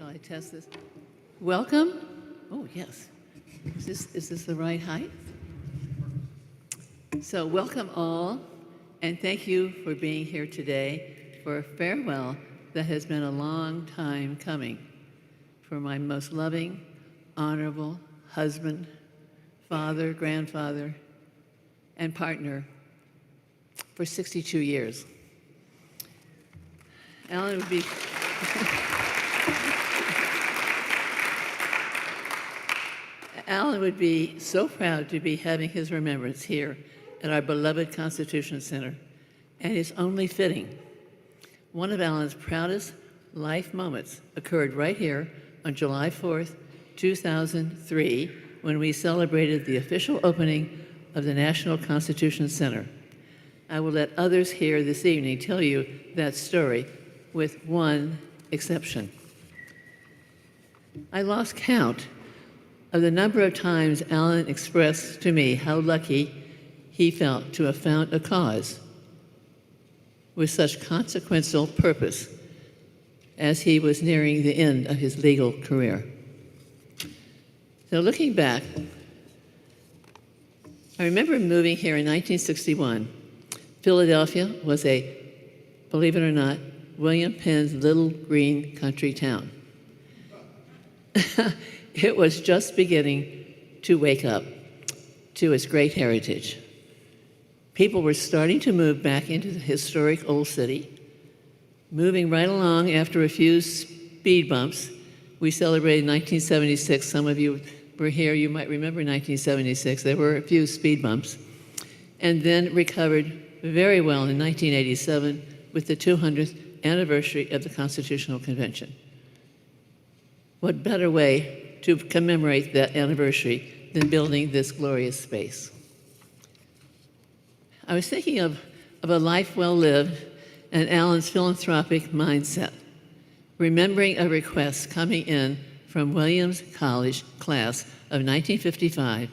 while I test this. Welcome. Oh, yes. Is this the right height? So welcome all, and thank you for being here today for a farewell that has been a long time coming for my most loving, honorable husband, father, grandfather, and partner for 62 years. Alan would be Alan would be so proud to be having his remembrance here at our beloved Constitution Center, and it's only fitting. One of Alan's proudest life moments occurred right here on July 4th, 2003, when we celebrated the official opening of the National Constitution Center. I will let others here this evening tell you that story, with one exception. I lost count of the number of times Alan expressed to me how lucky he felt to have found a cause with such consequential purpose as he was nearing the end of his legal career. So looking back, I remember moving here in 1961. Philadelphia was a, believe it or not, William Penn's little green country town. It was just beginning to wake up to its great heritage. People were starting to move back into the historic old city, moving right along after a few speed bumps. We celebrated 1976. Some of you were here, you might remember 1976. There were a few speed bumps. And then recovered very well in 1987 with the 200th anniversary of the Constitutional Convention. What better way to commemorate that anniversary than building this glorious space? I was thinking of a life well lived and Alan's philanthropic mindset, remembering a request coming in from Williams College class of 1955,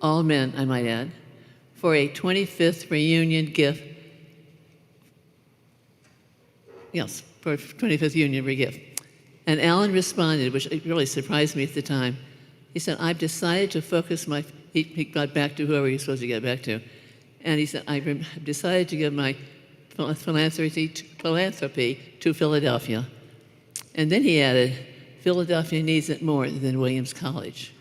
all men, I might add, for a 25th reunion gift. Yes, for a 25th union gift. And Alan responded, which really surprised me at the time. He said, I've decided to focus my, he got back to whoever he was supposed to get back to. And he said, I've decided to give my philanthropy to Philadelphia. And then he added, Philadelphia needs it more than Williams College.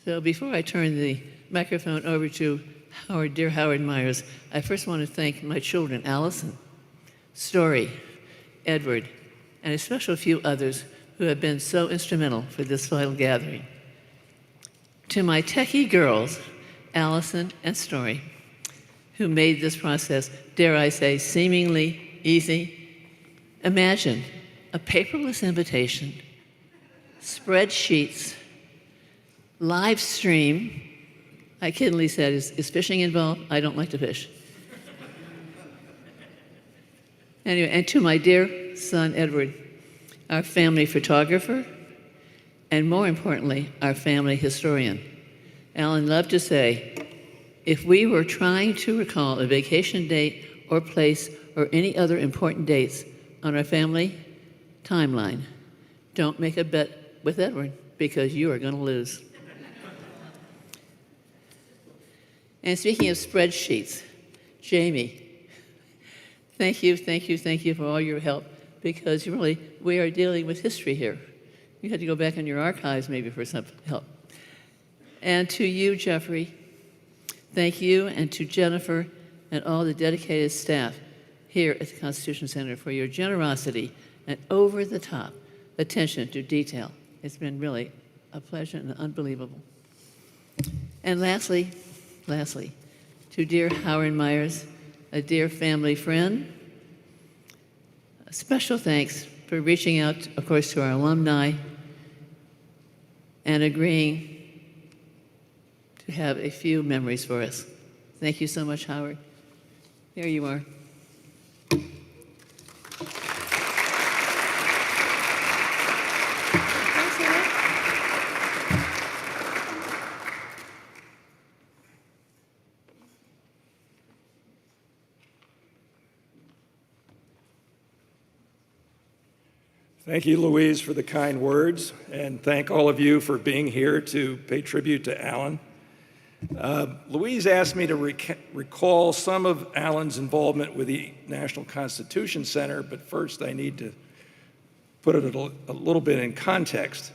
So before I turn the microphone over to dear Howard Myers, I first want to thank my children, Allison, Story, Edward, and a special few others who have been so instrumental for this final gathering. To my techie girls, Allison and Story, who made this process, dare I say, seemingly easy. Imagine a paperless invitation, spreadsheets, live stream. I kiddingly said, is fishing involved? I don't like to fish. Anyway, and to my dear son, Edward, our family photographer, and more importantly, our family historian. Alan loved to say, if we were trying to recall a vacation date or place or any other important dates on our family timeline, don't make a bet with Edward because you are going to lose. And speaking of spreadsheets, Jamie, thank you for all your help, because really, we are dealing with history here. You had to go back in your archives maybe for some help. And to you, Jeffrey, thank you, and to Jennifer and all the dedicated staff here at the Constitution Center for your generosity and over-the-top attention to detail. It's been really a pleasure and unbelievable. And lastly, to dear Howard Myers, a dear family friend, a special thanks for reaching out, of course, to our alumni and agreeing to have a few memories for us. Thank you so much, Howard. There you are. Thank you, Louise, for the kind words, and thank all of you for being here to pay tribute to Alan. Louise asked me to recall some of Alan's involvement with the National Constitution Center, but first I need to put it a little bit in context.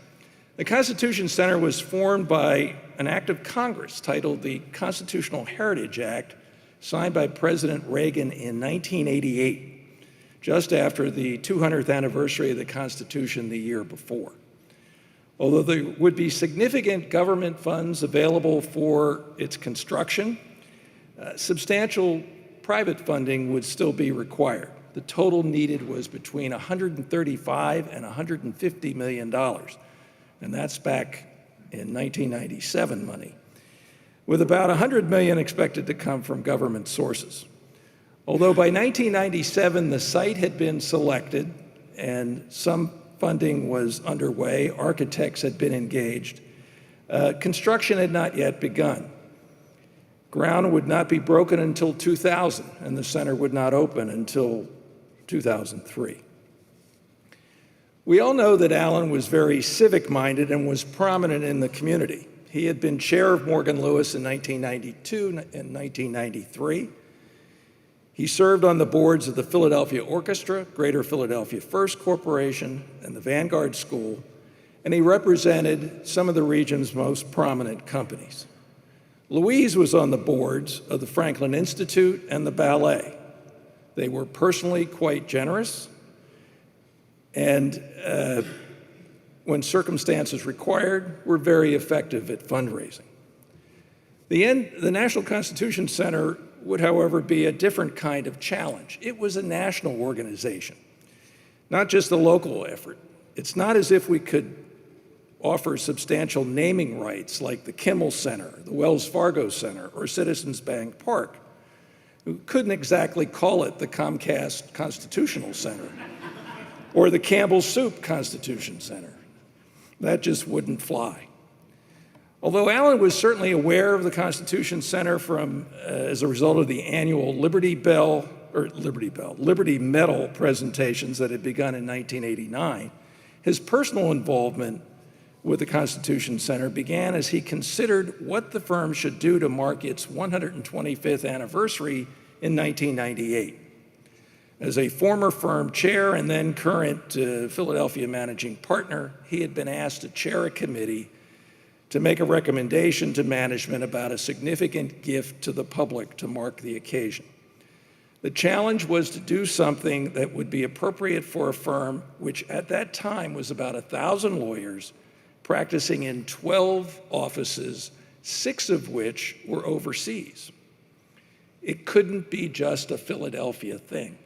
The Constitution Center was formed by an act of Congress titled the Constitutional Heritage Act, signed by President Reagan in 1988. Just after the 200th anniversary of the Constitution the year before. Although there would be significant government funds available for its construction, substantial private funding would still be required. The total needed was between $135 and $150 million, and that's back in 1997 money, with about $100 million expected to come from government sources. Although by 1997, the site had been selected and some funding was underway, architects had been engaged, construction had not yet begun. Ground would not be broken until 2000, and the center would not open until 2003. We all know that Alan was very civic-minded and was prominent in the community. He had been chair of Morgan Lewis in 1992 and 1993. He served on the boards of the Philadelphia Orchestra, Greater Philadelphia First Corporation, and the Vanguard School, and he represented some of the region's most prominent companies. Louise was on the boards of the Franklin Institute and the ballet. They were personally quite generous, and when circumstances required, were very effective at fundraising. The National Constitution Center would, however, be a different kind of challenge. It was a national organization, not just a local effort. It's not as if we could offer substantial naming rights like the Kimmel Center, the Wells Fargo Center, or Citizens Bank Park. We couldn't exactly call it the Comcast Constitutional Center or the Campbell Soup Constitution Center. That just wouldn't fly. Although Alan was certainly aware of the Constitution Center as a result of the annual Liberty Medal presentations that had begun in 1989, his personal involvement with the Constitution Center began as he considered what the firm should do to mark its 125th anniversary in 1998. As a former firm chair and then current Philadelphia managing partner, he had been asked to chair a committee to make a recommendation to management about a significant gift to the public to mark the occasion. The challenge was to do something that would be appropriate for a firm which at that time was about 1,000 lawyers practicing in 12 offices, 6 of which were overseas. It couldn't be just a Philadelphia thing.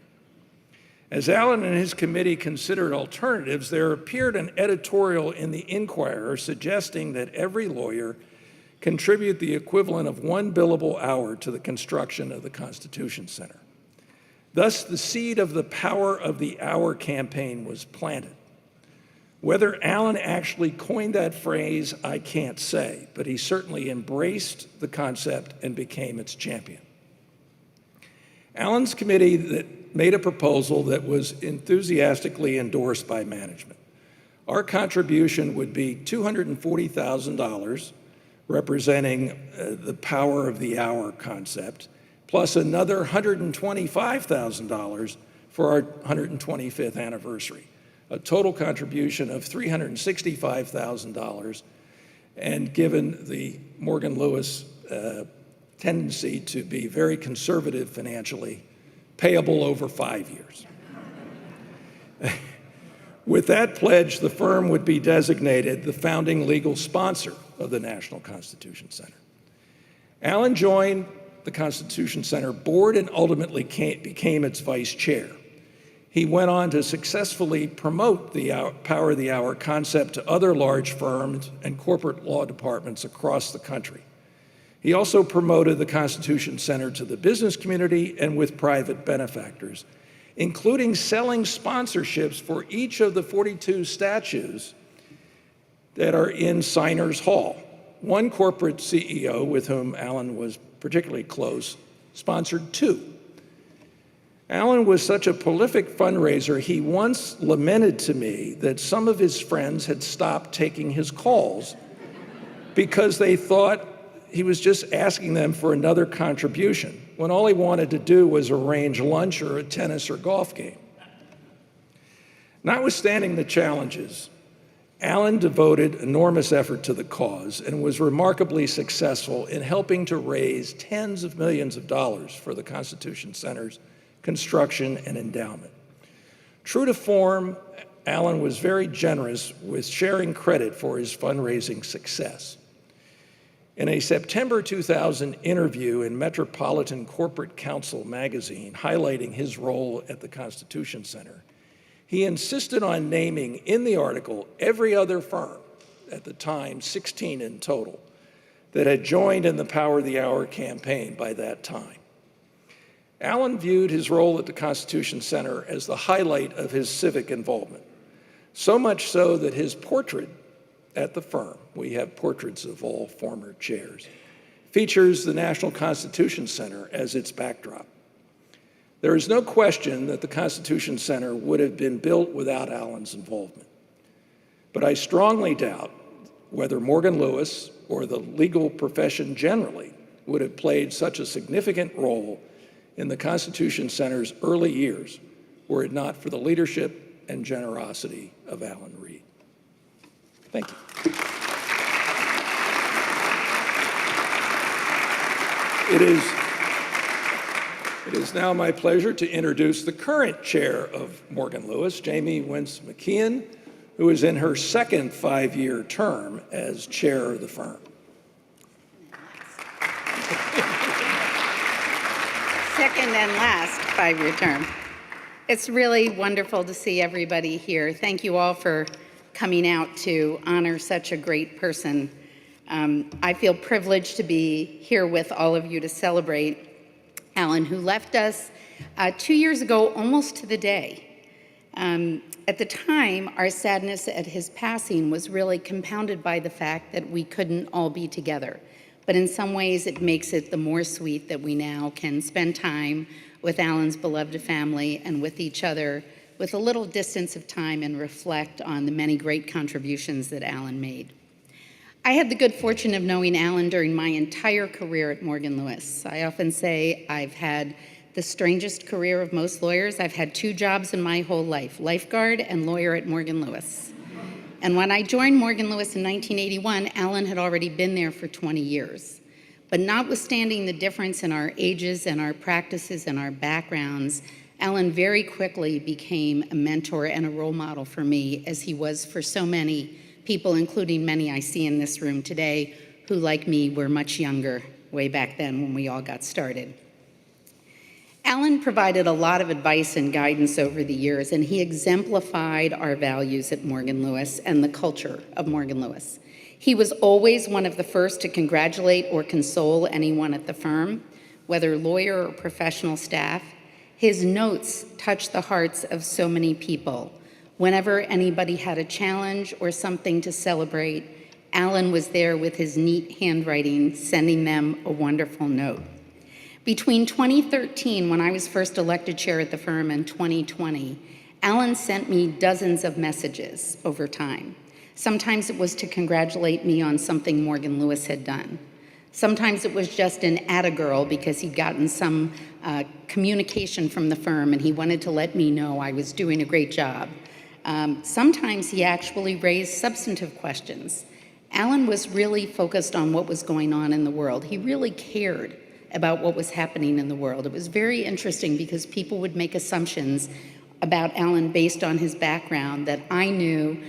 As Alan and his committee considered alternatives, there appeared an editorial in the Inquirer suggesting that every lawyer contribute the equivalent of 1 billable hour to the construction of the Constitution Center. Thus, the seed of the Power of the Hour campaign was planted. Whether Alan actually coined that phrase, I can't say, but he certainly embraced the concept and became its champion. Alan's committee that made a proposal that was enthusiastically endorsed by management. Our contribution would be $240,000, representing the power of the hour concept, plus another $125,000 for our 125th anniversary, a total contribution of $365,000, and given the Morgan Lewis tendency to be very conservative financially, payable over 5 years. With that pledge, the firm would be designated the founding legal sponsor of the National Constitution Center. Alan joined the Constitution Center board and ultimately became its vice chair. He went on to successfully promote the Power of the Hour concept to other large firms and corporate law departments across the country. He also promoted the Constitution Center to the business community and with private benefactors, including selling sponsorships for each of the 42 statues that are in Signers Hall. One corporate CEO with whom Alan was particularly close sponsored 2. Alan was such a prolific fundraiser, he once lamented to me that some of his friends had stopped taking his calls because they thought he was just asking them for another contribution, when all he wanted to do was arrange lunch or a tennis or golf game. Notwithstanding the challenges, Alan devoted enormous effort to the cause and was remarkably successful in helping to raise tens of millions of dollars for the Constitution Center's construction and endowment. True to form, Alan was very generous with sharing credit for his fundraising success. In a September 2000 interview in Metropolitan Corporate Council magazine highlighting his role at the Constitution Center, he insisted on naming in the article every other firm, at the time 16 in total, that had joined in the Power the Hour campaign by that time. Alan viewed his role at the Constitution Center as the highlight of his civic involvement, so much so that his portrait at the firm, we have portraits of all former chairs, features the National Constitution Center as its backdrop. There is no question that the Constitution Center would have been built without Alan's involvement. But I strongly doubt whether Morgan Lewis or the legal profession generally would have played such a significant role in the Constitution Center's early years were it not for the leadership and generosity of Alan Reed. Thank you. It is now my pleasure to introduce the current chair of Morgan Lewis, Jamie Wentz McKeon, who is in her second 5-year term as chair of the firm. Second and last 5-year term. It's really wonderful to see everybody here. Thank you all for coming out to honor such a great person. I feel privileged to be here with all of you to celebrate Alan, who left us 2 years ago, almost to the day. At the time, our sadness at his passing was really compounded by the fact that we couldn't all be together. But in some ways, it makes it the more sweet that we now can spend time with Alan's beloved family and with each other with a little distance of time and reflect on the many great contributions that Alan made. I had the good fortune of knowing Alan during my entire career at Morgan Lewis. I often say I've had the strangest career of most lawyers. I've had 2 jobs in my whole life, lifeguard and lawyer at Morgan Lewis. And when I joined Morgan Lewis in 1981, Alan had already been there for 20 years. But notwithstanding the difference in our ages and our practices and our backgrounds, Alan very quickly became a mentor and a role model for me, as he was for so many people, including many I see in this room today, who, like me, were much younger way back then when we all got started. Alan provided a lot of advice and guidance over the years, and he exemplified our values at Morgan Lewis and the culture of Morgan Lewis. He was always one of the first to congratulate or console anyone at the firm, whether lawyer or professional staff. His notes touched the hearts of so many people. Whenever anybody had a challenge or something to celebrate, Alan was there with his neat handwriting, sending them a wonderful note. Between 2013, when I was first elected chair at the firm, and 2020, Alan sent me dozens of messages over time. Sometimes it was to congratulate me on something Morgan Lewis had done. Sometimes it was just an atta-girl because he'd gotten some communication from the firm and he wanted to let me know I was doing a great job. Sometimes he actually raised substantive questions. Alan was really focused on what was going on in the world. He really cared about what was happening in the world. It was very interesting because people would make assumptions about Alan based on his background that I knew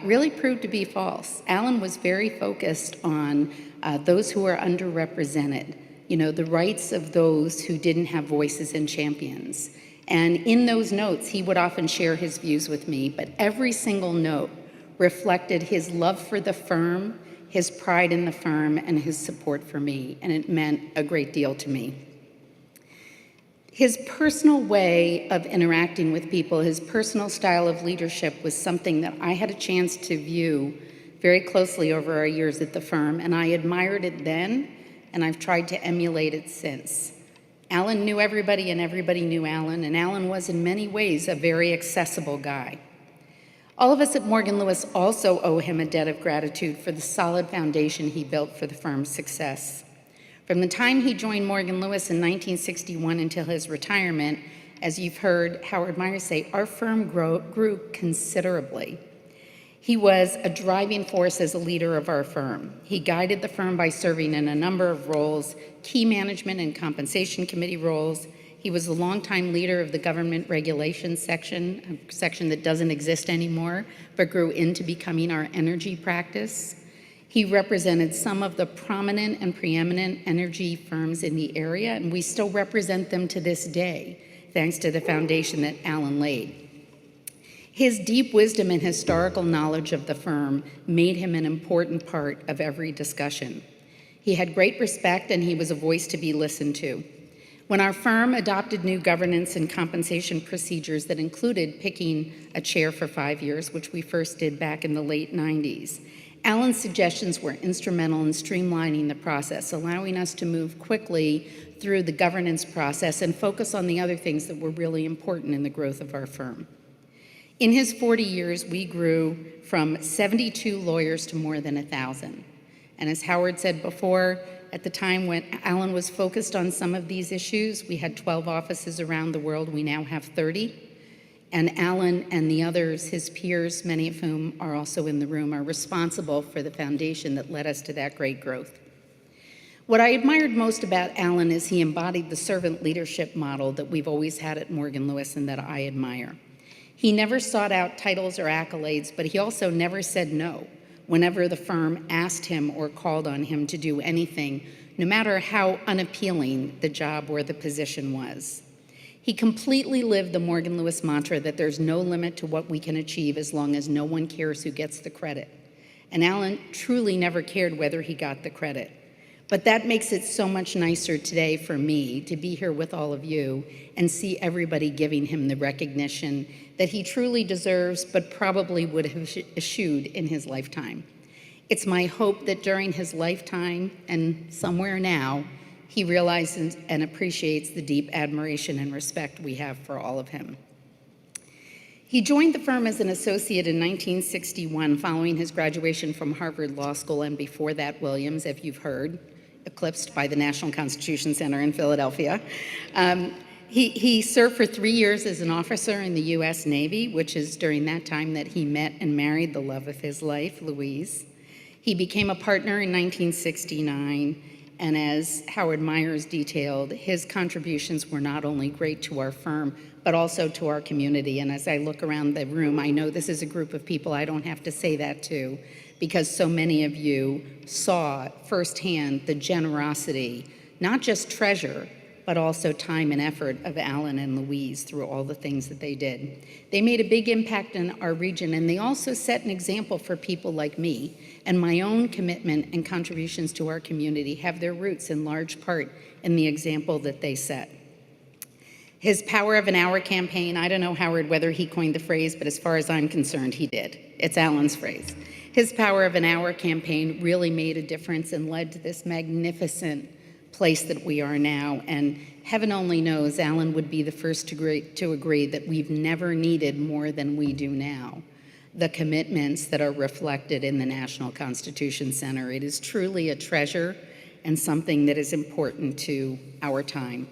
really proved to be false. Alan was very focused on those who are underrepresented, the rights of those who didn't have voices and champions. And in those notes, he would often share his views with me, but every single note reflected his love for the firm, his pride in the firm, and his support for me, and it meant a great deal to me. His personal way of interacting with people, his personal style of leadership was something that I had a chance to view very closely over our years at the firm, and I admired it then, and I've tried to emulate it since. Alan knew everybody and everybody knew Alan, and Alan was in many ways a very accessible guy. All of us at Morgan Lewis also owe him a debt of gratitude for the solid foundation he built for the firm's success. From the time he joined Morgan Lewis in 1961 until his retirement, as you've heard Howard Myers say, our firm grew considerably. He was a driving force as a leader of our firm. He guided the firm by serving in a number of roles, key management and compensation committee roles. He was a longtime leader of the government relations section, a section that doesn't exist anymore, but grew into becoming our energy practice. He represented some of the prominent and preeminent energy firms in the area, and we still represent them to this day, thanks to the foundation that Alan laid. His deep wisdom and historical knowledge of the firm made him an important part of every discussion. He had great respect, and he was a voice to be listened to. When our firm adopted new governance and compensation procedures that included picking a chair for 5 years, which we first did back in the late 90s, Alan's suggestions were instrumental in streamlining the process, allowing us to move quickly through the governance process and focus on the other things that were really important in the growth of our firm. In his 40 years, we grew from 72 lawyers to more than 1,000. And as Howard said before, at the time when Alan was focused on some of these issues, we had 12 offices around the world. We now have 30. And Alan and the others, his peers, many of whom are also in the room, are responsible for the foundation that led us to that great growth. What I admired most about Alan is he embodied the servant leadership model that we've always had at Morgan Lewis and that I admire. He never sought out titles or accolades, but he also never said no whenever the firm asked him or called on him to do anything, no matter how unappealing the job or the position was. He completely lived the Morgan Lewis mantra that there's no limit to what we can achieve as long as no one cares who gets the credit. And Alan truly never cared whether he got the credit. But that makes it so much nicer today for me to be here with all of you and see everybody giving him the recognition that he truly deserves, but probably would have eschewed in his lifetime. It's my hope that during his lifetime and somewhere now, he realizes and appreciates the deep admiration and respect we have for all of him. He joined the firm as an associate in 1961 following his graduation from Harvard Law School, and before that, Williams, if you've heard, eclipsed by the National Constitution Center in Philadelphia. He served for 3 years as an officer in the U.S. Navy, which is during that time that he met and married the love of his life, Louise. He became a partner in 1969, and as Howard Myers detailed, his contributions were not only great to our firm, but also to our community. And as I look around the room, I know this is a group of people I don't have to say that to, because so many of you saw firsthand the generosity, not just treasure, but also time and effort of Alan and Louise through all the things that they did. They made a big impact in our region, and they also set an example for people like me, and my own commitment and contributions to our community have their roots in large part in the example that they set. His Power of an Hour campaign, I don't know, Howard, whether he coined the phrase, but as far as I'm concerned, he did. It's Alan's phrase. His Power of an Hour campaign really made a difference and led to this magnificent place that we are now. And heaven only knows Alan would be the first to agree that we've never needed more than we do now. The commitments that are reflected in the National Constitution Center. It is truly a treasure and something that is important to our time.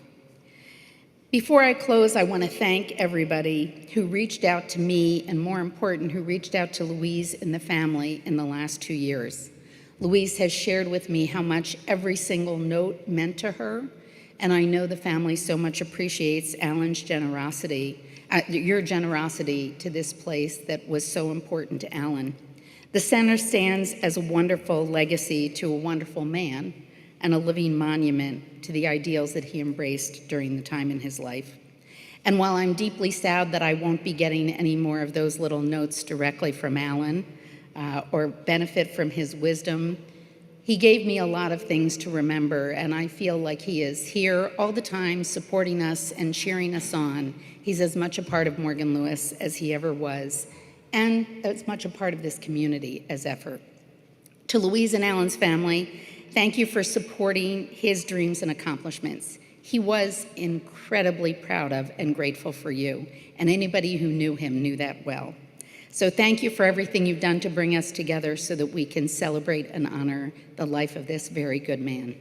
Before I close, I want to thank everybody who reached out to me, and more important, who reached out to Louise and the family in the last 2 years. Louise has shared with me how much every single note meant to her, and I know the family so much appreciates Alan's generosity, your generosity to this place that was so important to Alan. The center stands as a wonderful legacy to a wonderful man and a living monument to the ideals that he embraced during the time in his life. And while I'm deeply sad that I won't be getting any more of those little notes directly from Alan or benefit from his wisdom, he gave me a lot of things to remember, and I feel like he is here all the time supporting us and cheering us on. He's as much a part of Morgan Lewis as he ever was, and as much a part of this community as ever. To Louise and Alan's family, thank you for supporting his dreams and accomplishments. he was incredibly proud of and grateful for you, and anybody who knew him knew that well. So thank you for everything you've done to bring us together so that we can celebrate and honor the life of this very good man.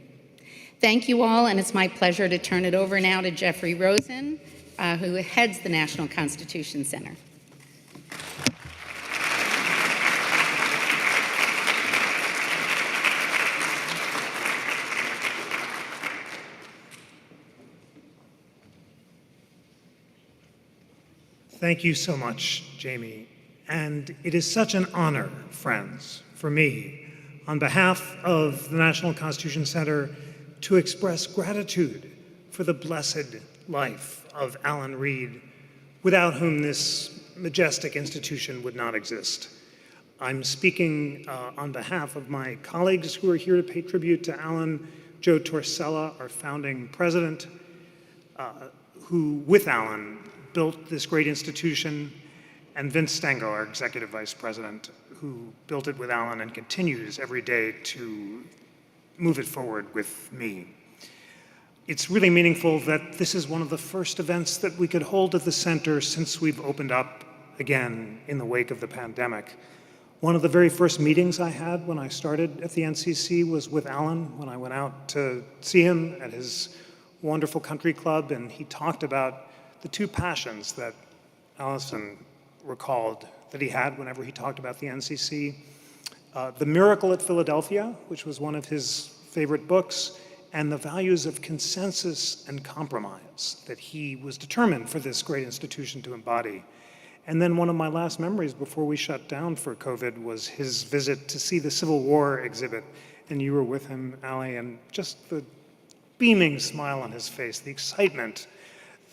Thank you all, and it's my pleasure to turn it over now to Jeffrey Rosen, who heads the National Constitution Center. Thank you so much, Jamie. And it is such an honor, friends, for me, on behalf of the National Constitution Center, to express gratitude for the blessed life of Alan Reed, without whom this majestic institution would not exist. I'm speaking on behalf of my colleagues who are here to pay tribute to Alan, Joe Torsella, our founding president, who, with Alan, built this great institution, and Vince Stengel, our executive vice president, who built it with Alan and continues every day to move it forward with me. It's really meaningful that this is one of the first events that we could hold at the center since we've opened up again in the wake of the pandemic. One of the very first meetings I had when I started at the NCC was with Alan, when I went out to see him at his wonderful country club, and he talked about the two passions that Allison recalled that he had whenever he talked about the NCC. The Miracle at Philadelphia, which was one of his favorite books, and the values of consensus and compromise that he was determined for this great institution to embody. And then one of my last memories before we shut down for COVID was his visit to see the Civil War exhibit. And you were with him, Ali, and just the beaming smile on his face, the excitement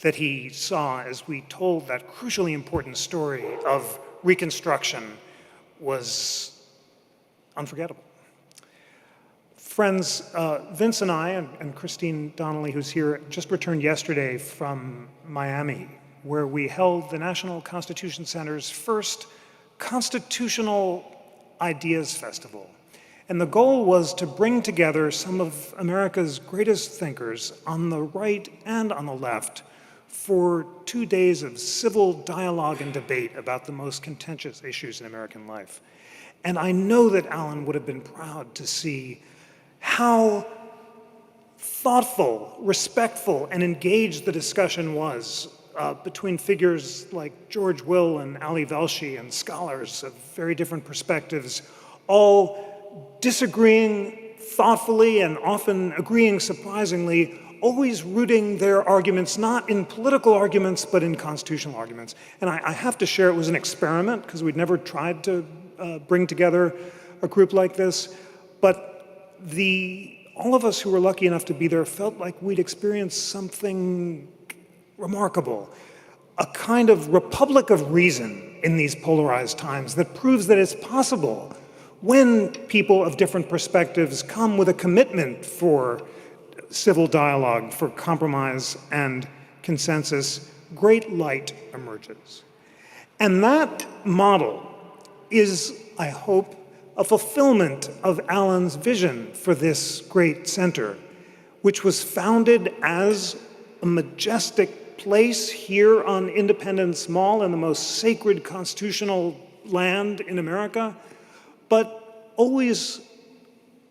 that he saw as we told that crucially important story of Reconstruction was unforgettable. Friends, Vince and I, and Christine Donnelly, who's here, just returned yesterday from Miami, where we held the National Constitution Center's first Constitutional Ideas Festival. And the goal was to bring together some of America's greatest thinkers on the right and on the left for 2 days of civil dialogue and debate about the most contentious issues in American life. And I know that Alan would have been proud to see how thoughtful, respectful, and engaged the discussion was between figures like George Will and Ali Velshi and scholars of very different perspectives, all disagreeing thoughtfully and often agreeing surprisingly, always rooting their arguments not in political arguments, but in constitutional arguments. And I have to share, it was an experiment, because we'd never tried to bring together a group like this. But all of us who were lucky enough to be there felt like we'd experienced something remarkable, a kind of republic of reason in these polarized times that proves that it's possible, when people of different perspectives come with a commitment for civil dialogue, for compromise and consensus, great light emerges. And that model is, I hope, a fulfillment of Alan's vision for this great center, which was founded as a majestic place here on Independence Mall in the most sacred constitutional land in America, but always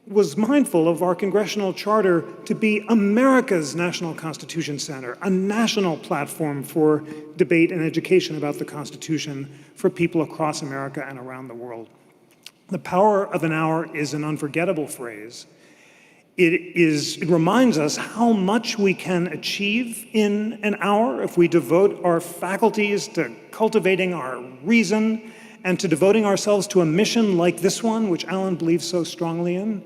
was mindful of our congressional charter to be America's National Constitution Center, a national platform for debate and education about the Constitution for people across America and around the world. The power of an hour is an unforgettable phrase. It reminds us how much we can achieve in an hour if we devote our faculties to cultivating our reason and to devoting ourselves to a mission like this one, which Alan believes so strongly in.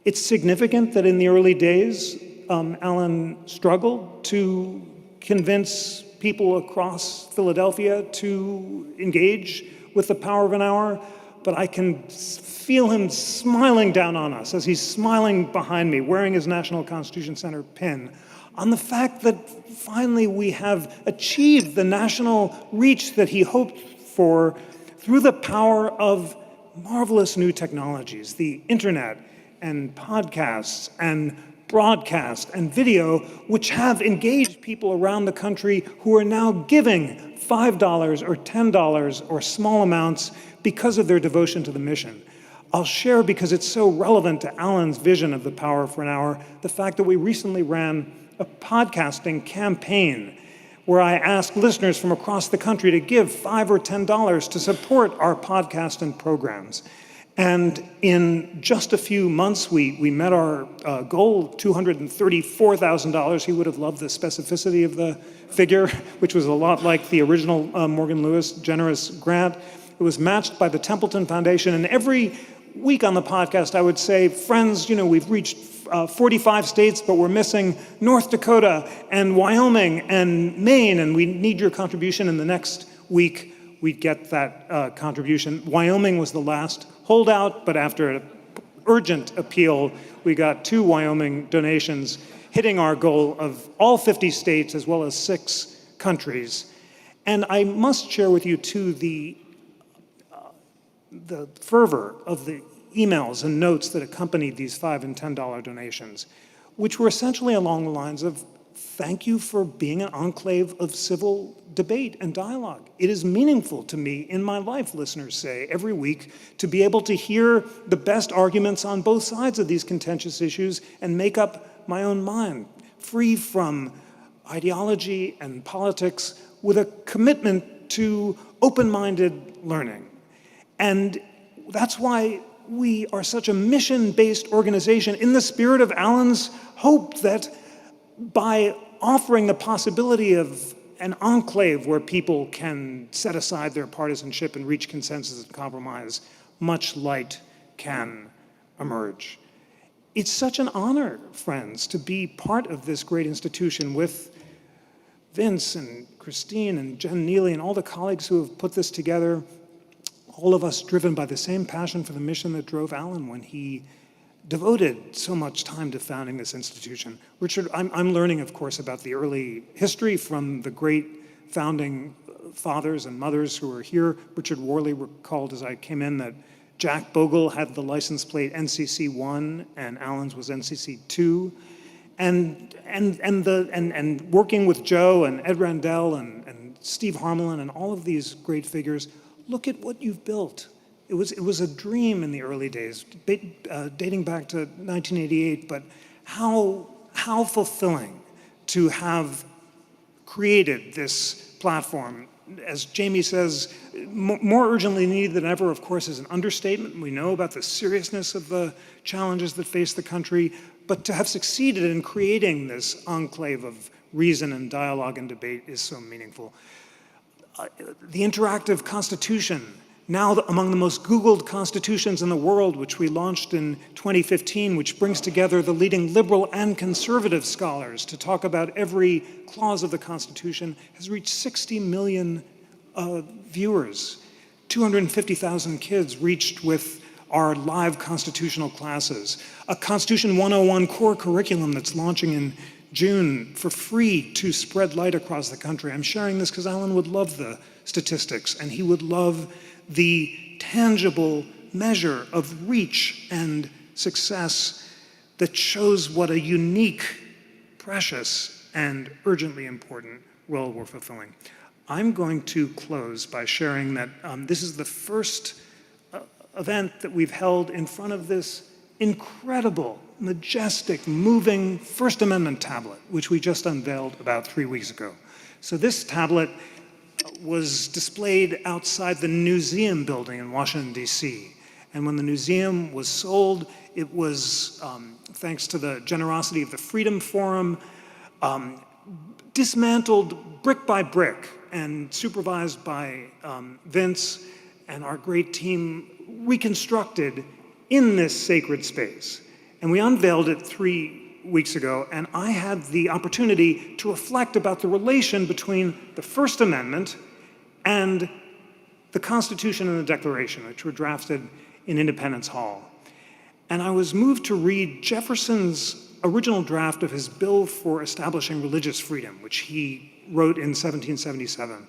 It's significant that in the early days, Alan struggled to convince people across Philadelphia to engage with the power of an hour, but I can feel him smiling down on us as he's smiling behind me, wearing his National Constitution Center pin, on the fact that finally we have achieved the national reach that he hoped for through the power of marvelous new technologies, the internet and podcasts and broadcast, and video, which have engaged people around the country who are now giving $5 or $10 or small amounts because of their devotion to the mission. I'll share, because it's so relevant to Alan's vision of the Power for an Hour, the fact that we recently ran a podcasting campaign where I asked listeners from across the country to give $5 or $10 to support our podcast and programs. And in just a few months, we met our goal, $234,000. He would have loved the specificity of the figure, which was a lot like the original Morgan Lewis generous grant. It was matched by the Templeton Foundation. And every week on the podcast, I would say, friends, we've reached 45 states, but we're missing North Dakota and Wyoming and Maine, and we need your contribution. And the next week, we'd get that contribution. Wyoming was the last holdout, but after an urgent appeal, we got 2 Wyoming donations, hitting our goal of all 50 states as well as 6 countries. And I must share with you, too, the fervor of the emails and notes that accompanied these $5 and $10 donations, which were essentially along the lines of, thank you for being an enclave of civil debate and dialogue. It is meaningful to me in my life, listeners say, every week, to be able to hear the best arguments on both sides of these contentious issues and make up my own mind, free from ideology and politics, with a commitment to open-minded learning. And that's why we are such a mission-based organization, in the spirit of Alan's hope that by offering the possibility of an enclave where people can set aside their partisanship and reach consensus and compromise, much light can emerge. It's such an honor, friends, to be part of this great institution with Vince and Christine and Jen Neely and all the colleagues who have put this together, all of us driven by the same passion for the mission that drove Alan when he devoted so much time to founding this institution. Richard, I'm learning, of course, about the early history from the great founding fathers and mothers who were here. Richard Worley recalled as I came in that Jack Bogle had the license plate NCC-1 and Alan's was NCC-2. And working with Joe and Ed Randell and Steve Harmelin and all of these great figures, look at what you've built. It was a dream in the early days, dating back to 1988, but how fulfilling to have created this platform. As Jamie says, more urgently needed than ever, of course, is an understatement. We know about the seriousness of the challenges that face the country, but to have succeeded in creating this enclave of reason and dialogue and debate is so meaningful. The interactive Constitution, now among the most Googled constitutions in the world, which we launched in 2015, which brings together the leading liberal and conservative scholars to talk about every clause of the Constitution, has reached 60 million viewers. 250,000 kids reached with our live constitutional classes. A Constitution 101 core curriculum that's launching in June for free to spread light across the country. I'm sharing this because Alan would love the statistics, and he would love the tangible measure of reach and success that shows what a unique, precious, and urgently important role we're fulfilling. I'm going to close by sharing that this is the first event that we've held in front of this incredible, majestic, moving First Amendment tablet, which we just unveiled about 3 weeks ago. So this tablet was displayed outside the Newseum building in Washington, D.C. And when the museum was sold, it was, thanks to the generosity of the Freedom Forum, dismantled brick by brick and supervised by Vince and our great team, reconstructed in this sacred space. And we unveiled it 3 weeks ago, and I had the opportunity to reflect about the relation between the First Amendment and the Constitution and the Declaration, which were drafted in Independence Hall. And I was moved to read Jefferson's original draft of his bill for establishing religious freedom, which he wrote in 1777,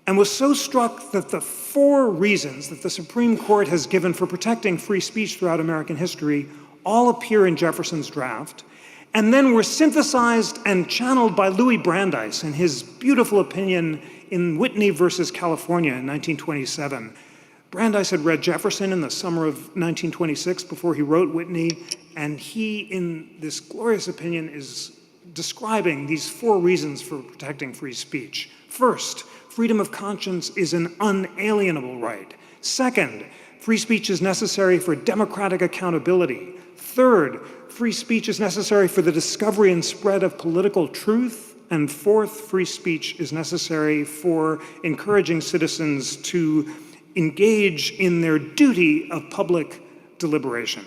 and was so struck that the 4 reasons that the Supreme Court has given for protecting free speech throughout American history all appear in Jefferson's draft. and then were synthesized and channeled by Louis Brandeis in his beautiful opinion in Whitney versus California in 1927. Brandeis had read Jefferson in the summer of 1926 before he wrote Whitney, and he, in this glorious opinion, is describing these 4 reasons for protecting free speech. First, freedom of conscience is an unalienable right. Second, free speech is necessary for democratic accountability. Third, free speech is necessary for the discovery and spread of political truth. And fourth, free speech is necessary for encouraging citizens to engage in their duty of public deliberation.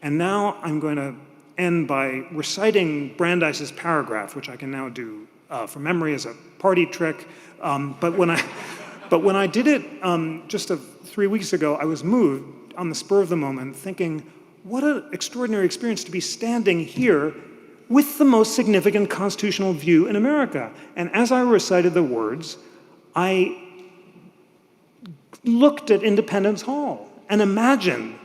And now I'm going to end by reciting Brandeis's paragraph, which I can now do from memory as a party trick. But when I did it just 3 weeks ago, I was moved on the spur of the moment, thinking, what an extraordinary experience to be standing here with the most significant constitutional view in America. And as I recited the words, I looked at Independence Hall and imagined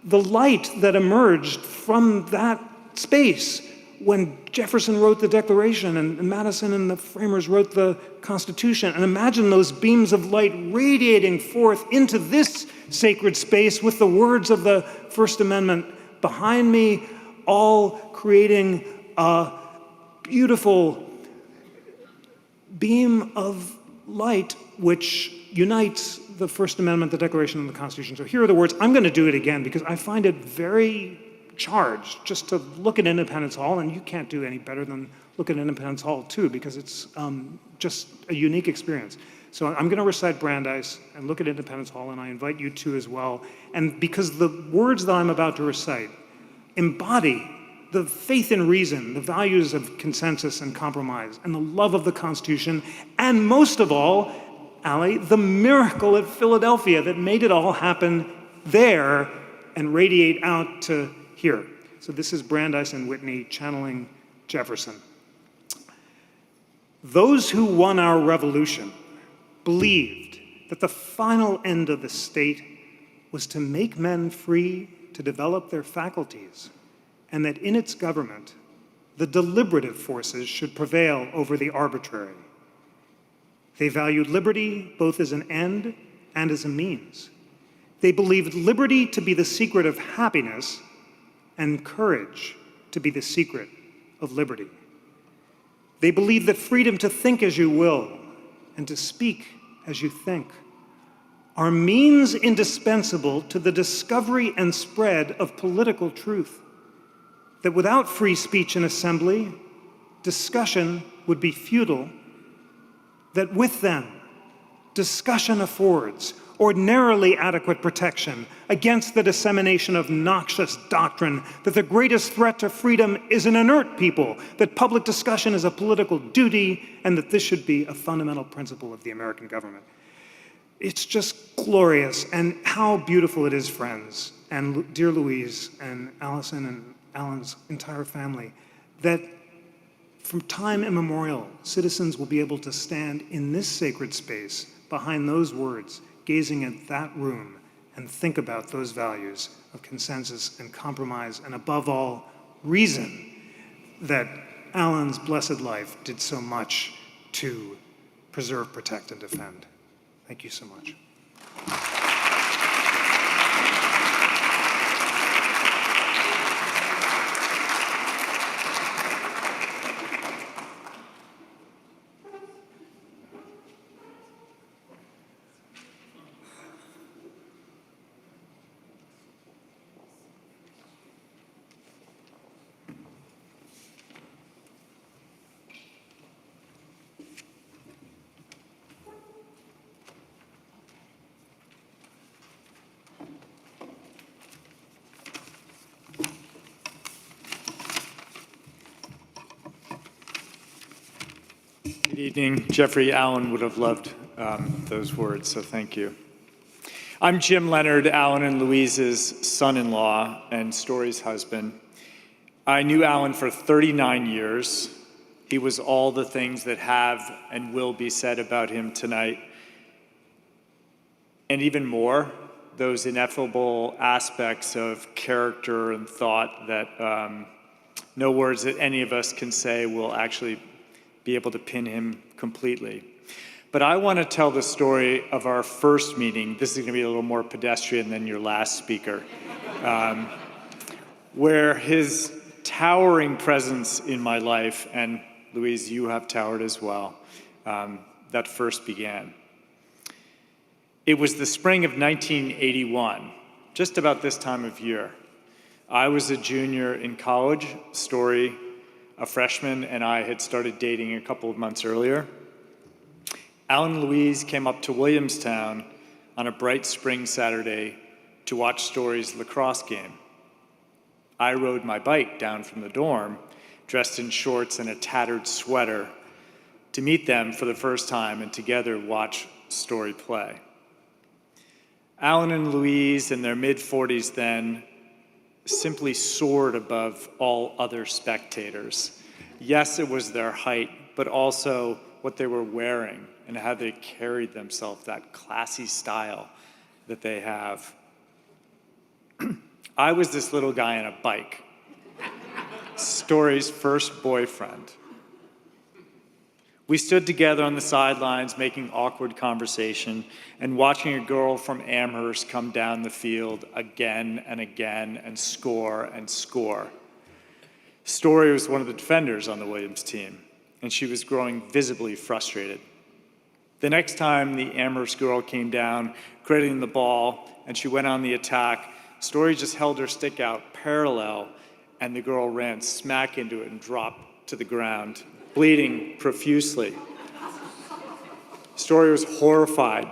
the light that emerged from that space when Jefferson wrote the Declaration and Madison and the framers wrote the Constitution. And imagine those beams of light radiating forth into this sacred space with the words of the First Amendment behind me, all creating a beautiful beam of light which unites the First Amendment, the Declaration, and the Constitution. So here are the words. I'm going to do it again because I find it very charged just to look at Independence Hall, and you can't do any better than look at Independence Hall too, because it's just a unique experience. So I'm going to recite Brandeis and look at Independence Hall, and I invite you to as well. And because the words that I'm about to recite embody the faith in reason, the values of consensus and compromise, and the love of the Constitution, and most of all, Allie, the miracle at Philadelphia that made it all happen there and radiate out to here. So this is Brandeis and Whitney channeling Jefferson. Those who won our revolution believed that the final end of the state was to make men free to develop their faculties, and that in its government, the deliberative forces should prevail over the arbitrary. They valued liberty both as an end and as a means. They believed liberty to be the secret of happiness and courage to be the secret of liberty. They believed that freedom to think as you will and to speak as you think are means indispensable to the discovery and spread of political truth. That without free speech and assembly, discussion would be futile. That with them, discussion affords ordinarily adequate protection against the dissemination of noxious doctrine, that the greatest threat to freedom is an inert people, that public discussion is a political duty, and that this should be a fundamental principle of the American government. It's just glorious, and how beautiful it is, friends, and dear Louise and Allison and Alan's entire family, that from time immemorial, citizens will be able to stand in this sacred space behind those words, gazing at that room, and think about those values of consensus and compromise, and above all, reason, that Alan's blessed life did so much to preserve, protect, and defend. Thank you so much. Good evening. Jeffrey Allen would have loved those words, so thank you. I'm Jim Leonard, Alan and Louise's son-in-law and Story's husband. I knew Alan for 39 years. He was all the things that have and will be said about him tonight. And even more, those ineffable aspects of character and thought that No words that any of us can say will actually be able to pin him completely. But I want to tell the story of our first meeting. This is going to be a little more pedestrian than your last speaker, where his towering presence in my life, and Louise, you have towered as well, that first began. It was the spring of 1981, just about this time of year. I was a junior in college, Story, a freshman, and I had started dating a couple of months earlier. Alan and Louise came up to Williamstown on a bright spring Saturday to watch Story's lacrosse game. I rode my bike down from the dorm, dressed in shorts and a tattered sweater, to meet them for the first time and together watch Story play. Alan and Louise, in their mid-40s then, simply soared above all other spectators. Yes, it was their height, but also what they were wearing and how they carried themselves, that classy style that they have. I was this little guy on a bike, Story's first boyfriend. We stood together on the sidelines making awkward conversation and watching a girl from Amherst come down the field again and again and score and score. Story was one of the defenders on the Williams team, and she was growing visibly frustrated. The next time the Amherst girl came down, crediting the ball, and she went on the attack, Story just held her stick out parallel, and the girl ran smack into it and dropped to the ground, bleeding profusely. Story was horrified.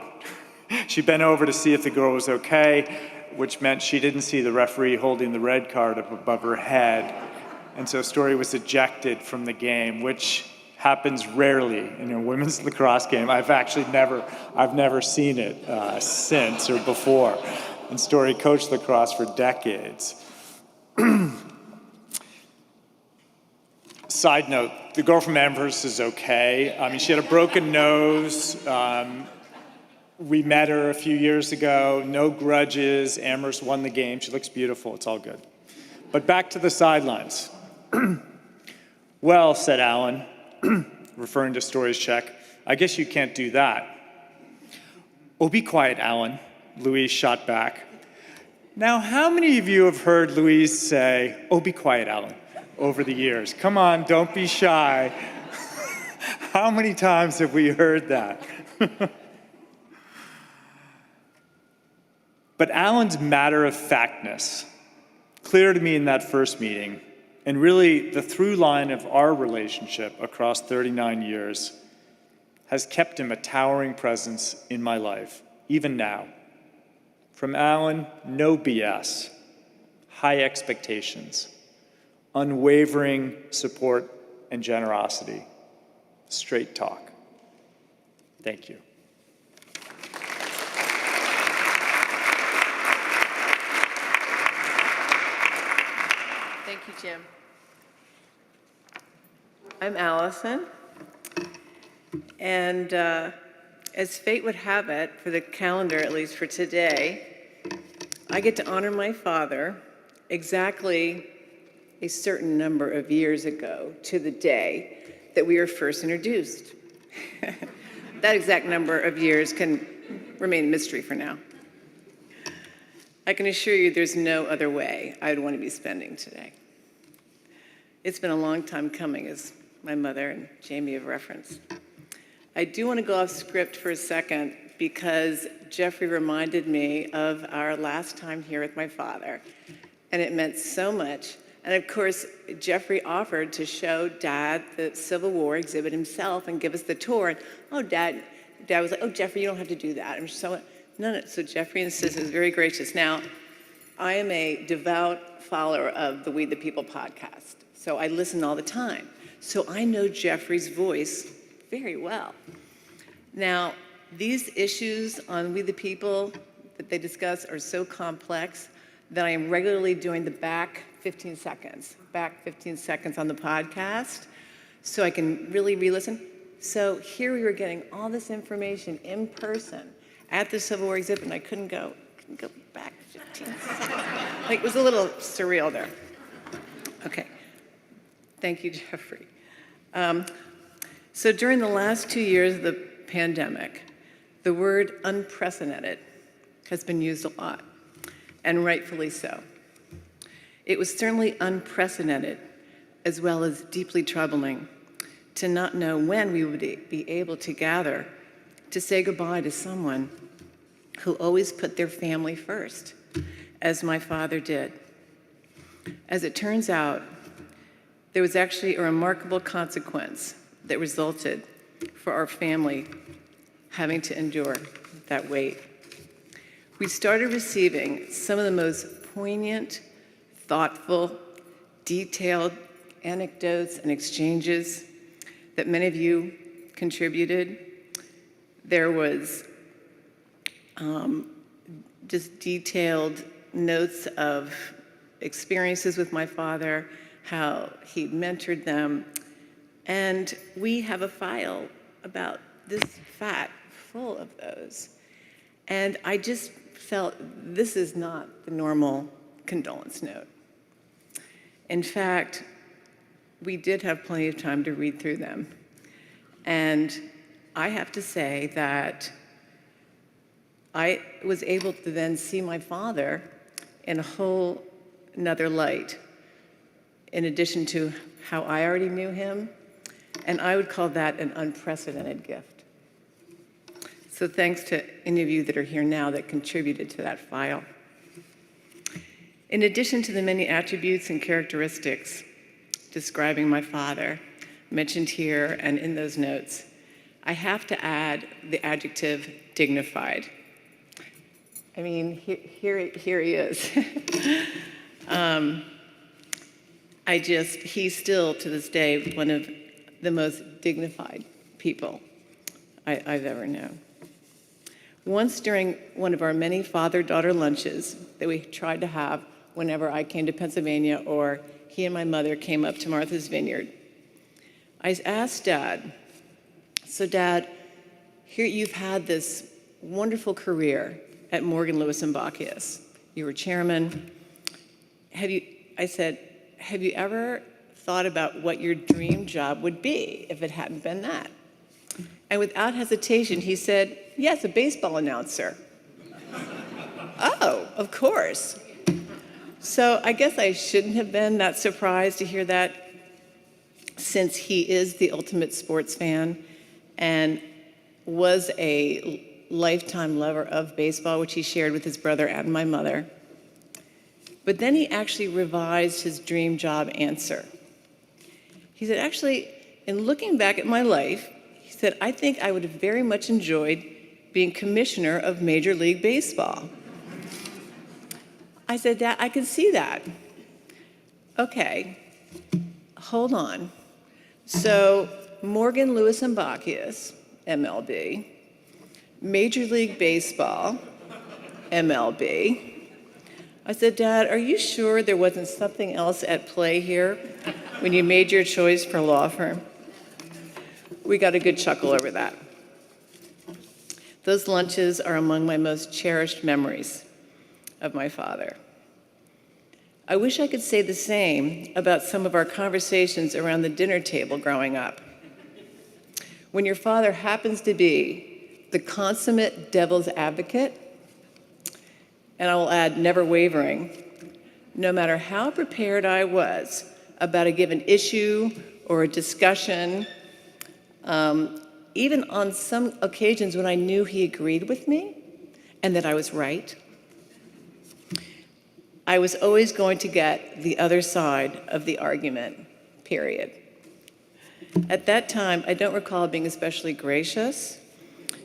She bent over to see if the girl was okay, which meant she didn't see the referee holding the red card up above her head. And so Story was ejected from the game, which happens rarely in a women's lacrosse game. I've never seen it since or before. And Story coached lacrosse for decades. Side note, the girl from Amherst is okay. I mean, she had a broken nose. We met her a few years ago, no grudges. Amherst won the game. She looks beautiful. It's all good. But back to the sidelines. Well, said Alan, referring to Story's check, I guess you can't do that. Oh, be quiet, Alan, Louise shot back. Now, how many of you have heard Louise say, oh, be quiet, Alan, over the years? Come on, don't be shy. How many times have we heard that? But Alan's matter-of-factness, clear to me in that first meeting, and really the through line of our relationship across 39 years, has kept him a towering presence in my life, even now. From Alan, no BS, high expectations, unwavering support and generosity, straight talk. Thank you. Thank you, Jim. I'm Allison, and as fate would have it, for the calendar, at least for today, I get to honor my father exactly a certain number of years ago to the day that we were first introduced. That exact number of years can remain a mystery for now. I can assure you there's no other way I would want to be spending today. It's been a long time coming, as my mother and Jamie have referenced. I do want to go off script for a second because Jeffrey reminded me of our last time here with my father, and it meant so much. And of course, Jeffrey offered to show Dad the Civil War exhibit himself and give us the tour. And, oh, Dad was like, oh, Jeffrey, you don't have to do that. I'm so, no. So Jeffrey insisted, was very gracious. Now, I am a devout follower of the We the People podcast, so I listen all the time. So I know Jeffrey's voice very well. Now, these issues on We the People that they discuss are so complex that I am regularly doing the back 15 seconds on the podcast, so I can really re-listen. So here we were getting all this information in person at the Civil War exhibit, and I couldn't go back 15 seconds. Like, it was a little surreal there. Okay, Thank you, Jeffrey. So during the last 2 years of the pandemic, the word unprecedented has been used a lot, and rightfully so. It was certainly unprecedented, as well as deeply troubling, to not know when we would be able to gather to say goodbye to someone who always put their family first, as my father did. As it turns out, there was actually a remarkable consequence that resulted for our family having to endure that weight. We started receiving some of the most poignant, thoughtful, detailed anecdotes and exchanges that many of you contributed. There was just detailed notes of experiences with my father, how he mentored them, and we have a file about this fat full of those. And I just felt this is not the normal condolence note. In fact, we did have plenty of time to read through them. And I have to say that I was able to then see my father in a whole another light, in addition to how I already knew him, and I would call that an unprecedented gift. So thanks to any of you that are here now that contributed to that file. In addition to the many attributes and characteristics describing my father, mentioned here and in those notes, I have to add the adjective dignified. I mean, here he is. He's still, to this day, one of the most dignified people I've ever known. Once during one of our many father-daughter lunches that we tried to have whenever I came to Pennsylvania or he and my mother came up to Martha's Vineyard, I asked Dad, so Dad, here you've had this wonderful career at Morgan, Lewis & Bockius. You were chairman. I said, have you ever thought about what your dream job would be if it hadn't been that? And without hesitation, he said, yes, a baseball announcer. Oh, of course. So I guess I shouldn't have been that surprised to hear that, since he is the ultimate sports fan and was a lifetime lover of baseball, which he shared with his brother and my mother. But then he actually revised his dream job answer. He said, actually, in looking back at my life, he said, I think I would have very much enjoyed being commissioner of Major League Baseball. I said, Dad, I can see that. Okay, hold on. So Morgan, Lewis & Bockius, MLB, Major League Baseball, MLB. I said, Dad, are you sure there wasn't something else at play here when you made your choice for law firm? We got a good chuckle over that. Those lunches are among my most cherished memories of my father. I wish I could say the same about some of our conversations around the dinner table growing up. When your father happens to be the consummate devil's advocate, and I will add, never wavering, no matter how prepared I was about a given issue or a discussion, even on some occasions when I knew he agreed with me and that I was right, I was always going to get the other side of the argument, period. At that time, I don't recall being especially gracious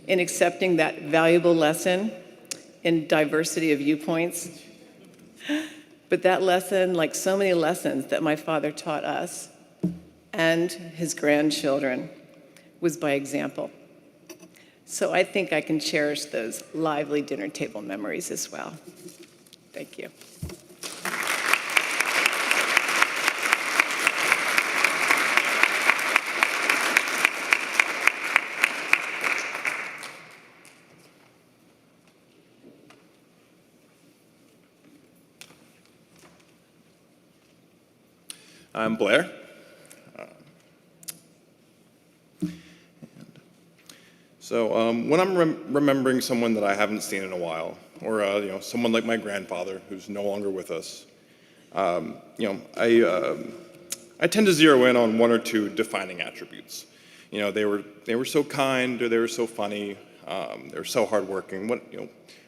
in accepting that valuable lesson in diversity of viewpoints. But that lesson, like so many lessons that my father taught us and his grandchildren, was by example. So I think I can cherish those lively dinner table memories as well. Thank you. I'm Blair. So when I'm remembering someone that I haven't seen in a while, or someone like my grandfather who's no longer with us, I tend to zero in on one or two defining attributes. They were so kind, or they were so funny, they were so hardworking,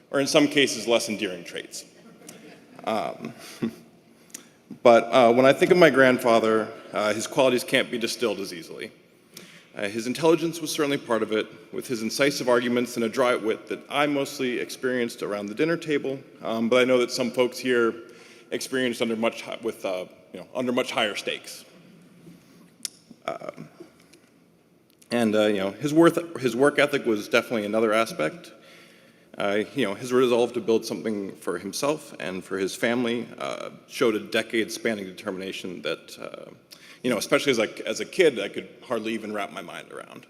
or in some cases less endearing traits. But when I think of my grandfather, his qualities can't be distilled as easily. His intelligence was certainly part of it, with his incisive arguments and a dry wit that I mostly experienced around the dinner table, but I know that some folks here experienced under much higher stakes. His work ethic was definitely another aspect. His resolve to build something for himself and for his family showed a decade-spanning determination that, especially as a kid, I could hardly even wrap my mind around.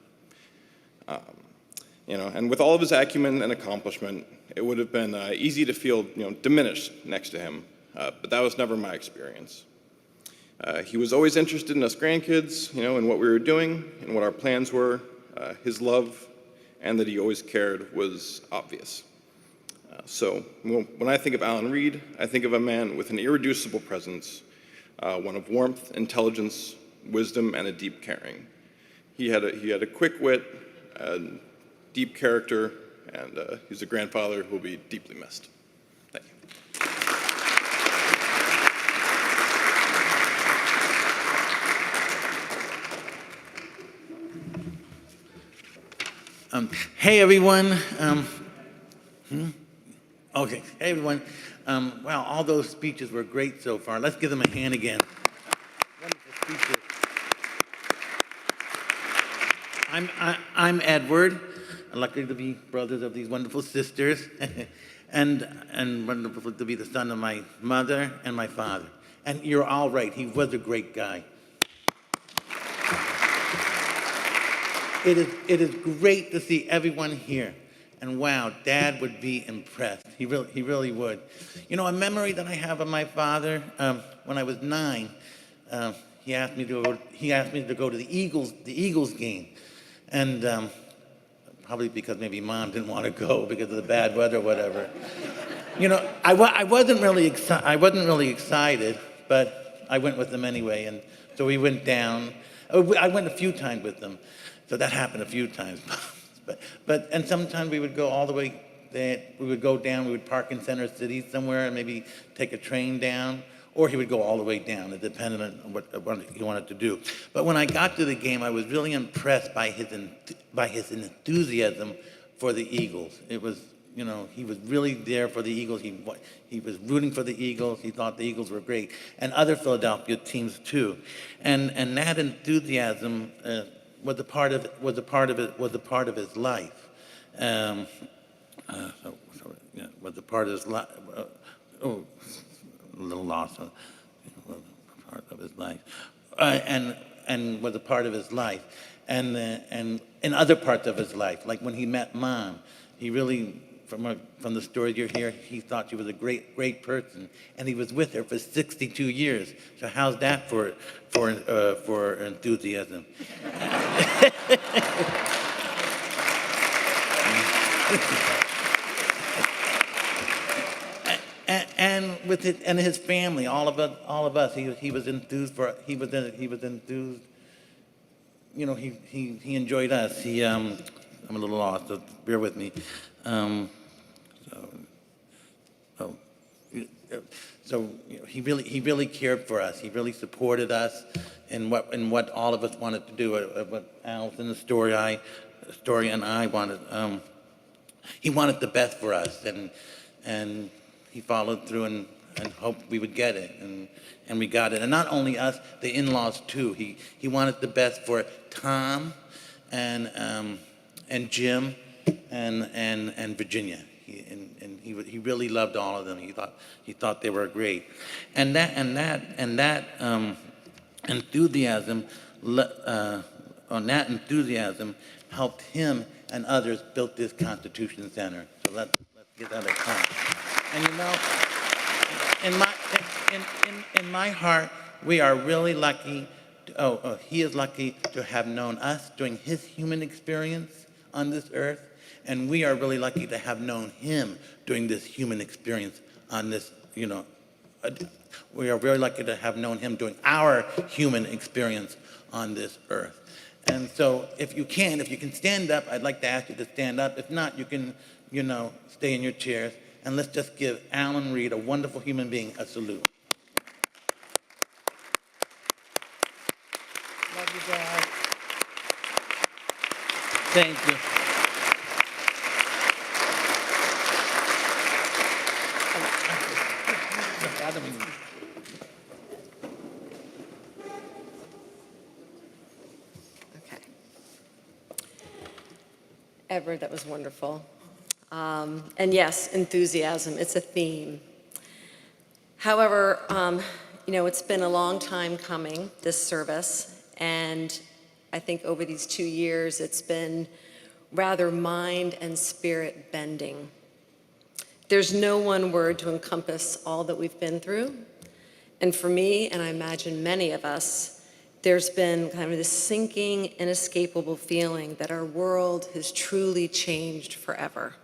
And with all of his acumen and accomplishment, it would have been easy to feel, diminished next to him, but that was never my experience. He was always interested in us grandkids, in what we were doing and what our plans were. His love and that he always cared was obvious. So when I think of Alan Reed, I think of a man with an irreducible presence, one of warmth, intelligence, wisdom, and a deep caring. He had a quick wit, a deep character, and he's a grandfather who will be deeply missed. Thank you. Hey everyone. Okay, hey everyone. Wow, all those speeches were great so far. Let's give them a hand again. Wonderful speeches. I'm Edward. I'm lucky to be brothers of these wonderful sisters, and wonderful to be the son of my mother and my father. And you're all right. He was a great guy. It is great to see everyone here. And wow, Dad would be impressed. He really would. A memory that I have of my father, when I was 9, he asked me to go to the Eagles game. And probably because maybe Mom didn't want to go because of the bad weather or whatever. I wasn't really excited, but I went with them anyway. And so we went down. I went a few times with them. So that happened a few times. And sometimes we would go all the way there. We would go down, we would park in Center City somewhere and maybe take a train down, or he would go all the way down. It depended on what he wanted to do. But when I got to the game, I was really impressed by his enthusiasm for the Eagles. It was, he was really there for the Eagles. He was rooting for the Eagles. He thought the Eagles were great, and other Philadelphia teams too. And that enthusiasm was a part of his life. Was a part of his life. A little lost. Part of his life, and was a part of his life, and in other parts of his life, like when he met Mom, he really, from the story you hear, he thought she was a great person, and he was with her for 62 years. So how's that for enthusiasm? And with it, and his family, all of us, he was enthused for. He was enthused. He enjoyed us. I'm a little lost, so bear with me. So he really cared for us. He really supported us in what all of us wanted to do. What Al's in the story and I wanted. He wanted the best for us, and he followed through and hoped we would get it, and we got it. And not only us, the in-laws too. He wanted the best for Tom, and Jim, and Virginia. He really loved all of them. He thought they were great, and that enthusiasm helped him and others build this Constitution Center. So let's give that a clap. And in my heart, we are really lucky. He is lucky to have known us during his human experience on this earth. And we are really lucky to have known him during this human experience on this, we are very lucky to have known him during our human experience on this earth. And so if you can stand up, I'd like to ask you to stand up. If not, you can, stay in your chairs. And let's just give Alan Reed, a wonderful human being, a salute. Love you, Dad. Thank you. Okay. Edward, that was wonderful. And yes, enthusiasm, it's a theme. However, it's been a long time coming, this service, and I think over these 2 years, it's been rather mind and spirit bending. There's no one word to encompass all that we've been through. And for me, and I imagine many of us, there's been kind of this sinking, inescapable feeling that our world has truly changed forever.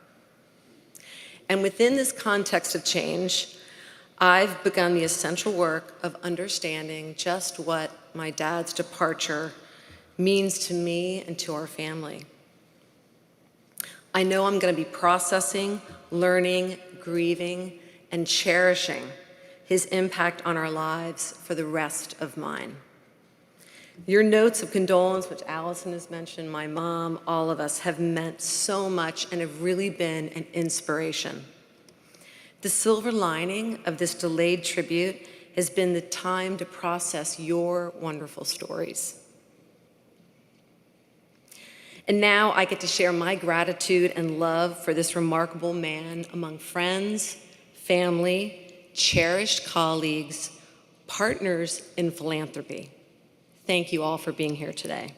And within this context of change, I've begun the essential work of understanding just what my dad's departure means to me and to our family. I know I'm going to be processing, learning, grieving, and cherishing his impact on our lives for the rest of mine. Your notes of condolence, which Allison has mentioned, my mom, all of us, have meant so much and have really been an inspiration. The silver lining of this delayed tribute has been the time to process your wonderful stories. And now I get to share my gratitude and love for this remarkable man among friends, family, cherished colleagues, partners in philanthropy. Thank you all for being here today.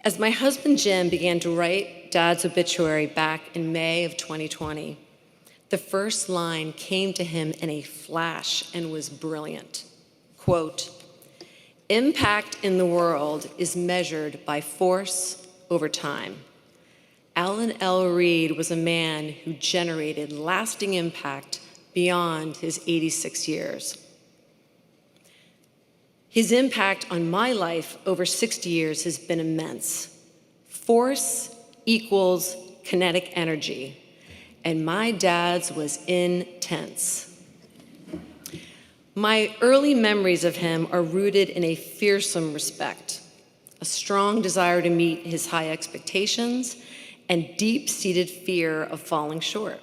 As my husband Jim began to write Dad's obituary back in May of 2020, the first line came to him in a flash and was brilliant. Quote, "Impact in the world is measured by force over time. Alan L. Reed was a man who generated lasting impact beyond his 86 years. His impact on my life over 60 years has been immense. Force equals kinetic energy, and my dad's was intense. My early memories of him are rooted in a fearsome respect, a strong desire to meet his high expectations, and deep-seated fear of falling short.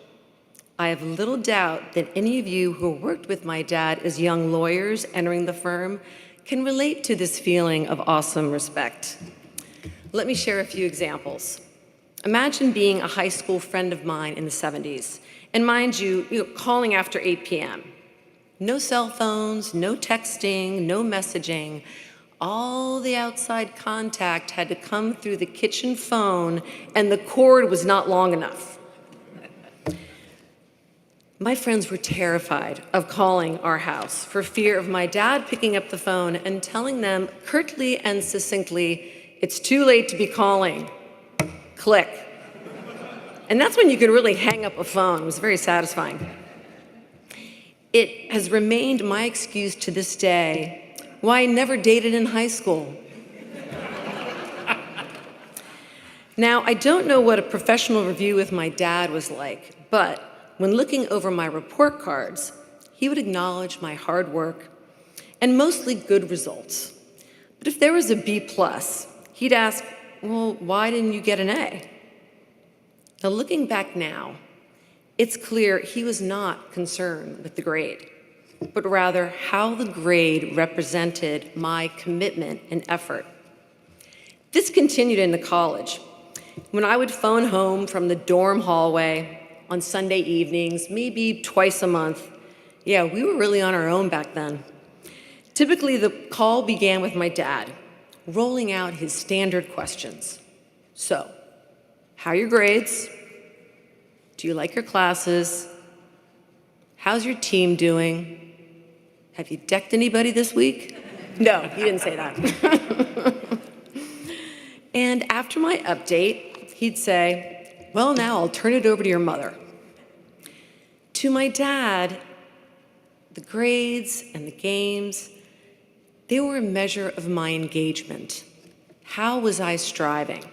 I have little doubt that any of you who worked with my dad as young lawyers entering the firm can relate to this feeling of awesome respect. Let me share a few examples. Imagine being a high school friend of mine in the 70s, and mind you, calling after 8 p.m. No cell phones, no texting, no messaging. All the outside contact had to come through the kitchen phone, and the cord was not long enough. My friends were terrified of calling our house for fear of my dad picking up the phone and telling them curtly and succinctly, "It's too late to be calling. Click." And that's when you could really hang up a phone. It was very satisfying. It has remained my excuse to this day why I never dated in high school. Now, I don't know what a professional review with my dad was like, but when looking over my report cards, he would acknowledge my hard work and mostly good results. But if there was a B+, he'd ask, "Well, why didn't you get an A?" Now, looking back now, it's clear he was not concerned with the grade, but rather how the grade represented my commitment and effort. This continued into college. When I would phone home from the dorm hallway on Sunday evenings, maybe twice a month, yeah, we were really on our own back then. Typically, the call began with my dad rolling out his standard questions. So, how are your grades? Do you like your classes? How's your team doing? Have you decked anybody this week? No, he didn't say that. And after my update, he'd say, "Well, now I'll turn it over to your mother." To my dad, the grades and the games, they were a measure of my engagement. How was I striving?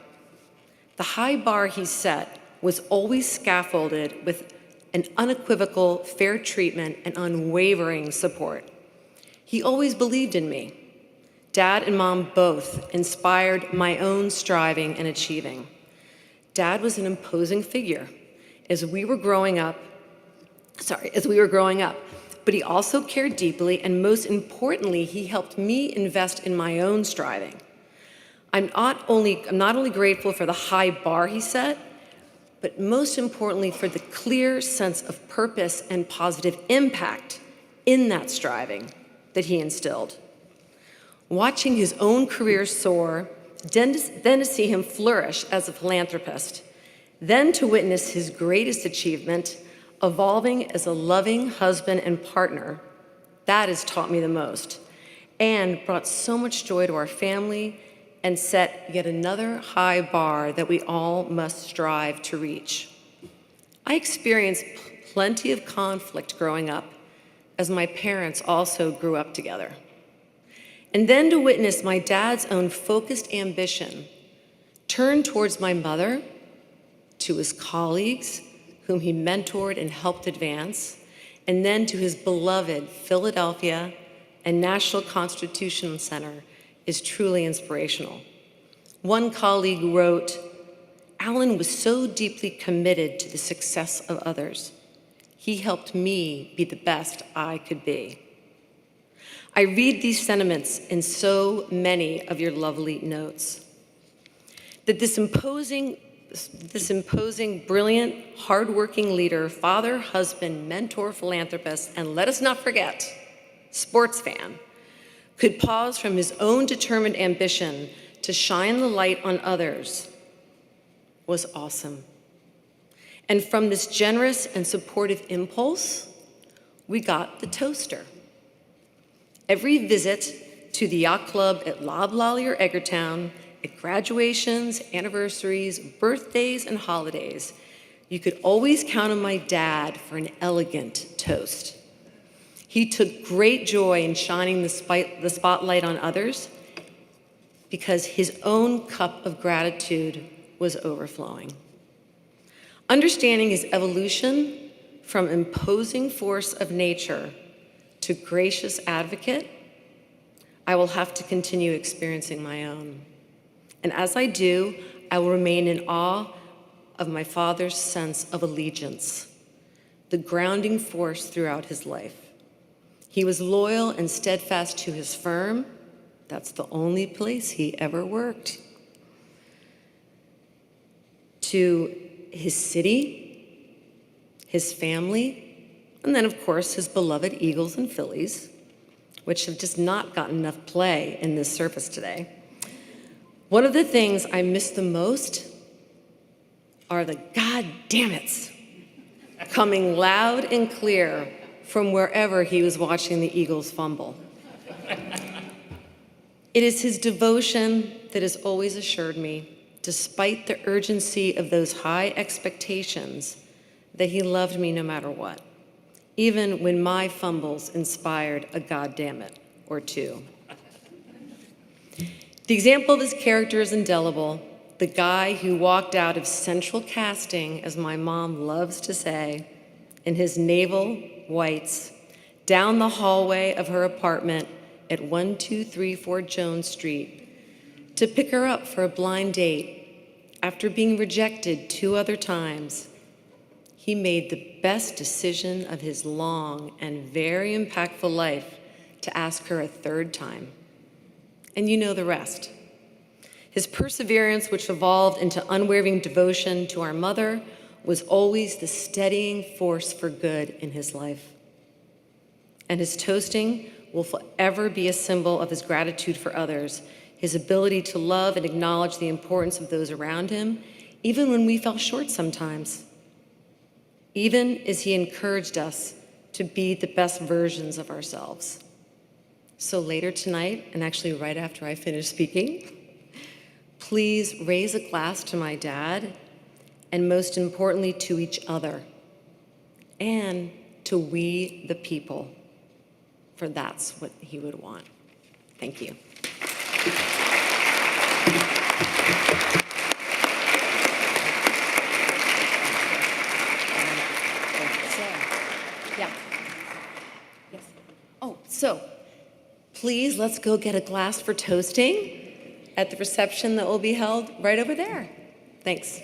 The high bar he set was always scaffolded with an unequivocal fair treatment and unwavering support. He always believed in me. Dad and Mom both inspired my own striving and achieving. Dad was an imposing figure as we were growing up, but he also cared deeply, and most importantly, he helped me invest in my own striving. I'm not only grateful for the high bar he set, but most importantly for the clear sense of purpose and positive impact in that striving that he instilled. Watching his own career soar, then to see him flourish as a philanthropist, then to witness his greatest achievement, evolving as a loving husband and partner, that has taught me the most and brought so much joy to our family and set yet another high bar that we all must strive to reach. I experienced plenty of conflict growing up, as my parents also grew up together. And then to witness my dad's own focused ambition turn towards my mother, to his colleagues, whom he mentored and helped advance, and then to his beloved Philadelphia and National Constitution Center is truly inspirational. One colleague wrote, "Alan was so deeply committed to the success of others. He helped me be the best I could be." I read these sentiments in so many of your lovely notes. That this imposing, brilliant, hardworking leader, father, husband, mentor, philanthropist, and let us not forget, sports fan, could pause from his own determined ambition to shine the light on others was awesome. And from this generous and supportive impulse, we got the toaster. Every visit to the yacht club at Lob Lolly or Eggertown, at graduations, anniversaries, birthdays, and holidays, you could always count on my dad for an elegant toast. He took great joy in shining the spotlight on others because his own cup of gratitude was overflowing. Understanding his evolution from imposing force of nature to gracious advocate, I will have to continue experiencing my own. And as I do, I will remain in awe of my father's sense of allegiance, the grounding force throughout his life. He was loyal and steadfast to his firm. That's the only place he ever worked. To his city, his family, and then, of course, his beloved Eagles and Phillies, which have just not gotten enough play in this service today. One of the things I miss the most are the "God damn it's" coming loud and clear from wherever he was watching the Eagles fumble. It is his devotion that has always assured me, despite the urgency of those high expectations, that he loved me no matter what, even when my fumbles inspired a "God damn it" or two. The example of his character is indelible. The guy who walked out of central casting, as my mom loves to say, in his naval whites, down the hallway of her apartment at 1234 Jones Street to pick her up for a blind date after being rejected 2 other times. He made the best decision of his long and very impactful life to ask her a 3rd time. And you know the rest. His perseverance, which evolved into unwavering devotion to our mother, was always the steadying force for good in his life. And his toasting will forever be a symbol of his gratitude for others, his ability to love and acknowledge the importance of those around him, even when we fell short sometimes, even as he encouraged us to be the best versions of ourselves. So later tonight, and actually right after I finish speaking, please raise a glass to my dad, and most importantly, to each other, and to we the people, for that's what he would want. Thank you. Yeah. Yes. Oh, so please let's go get a glass for toasting at the reception that will be held right over there. Thanks.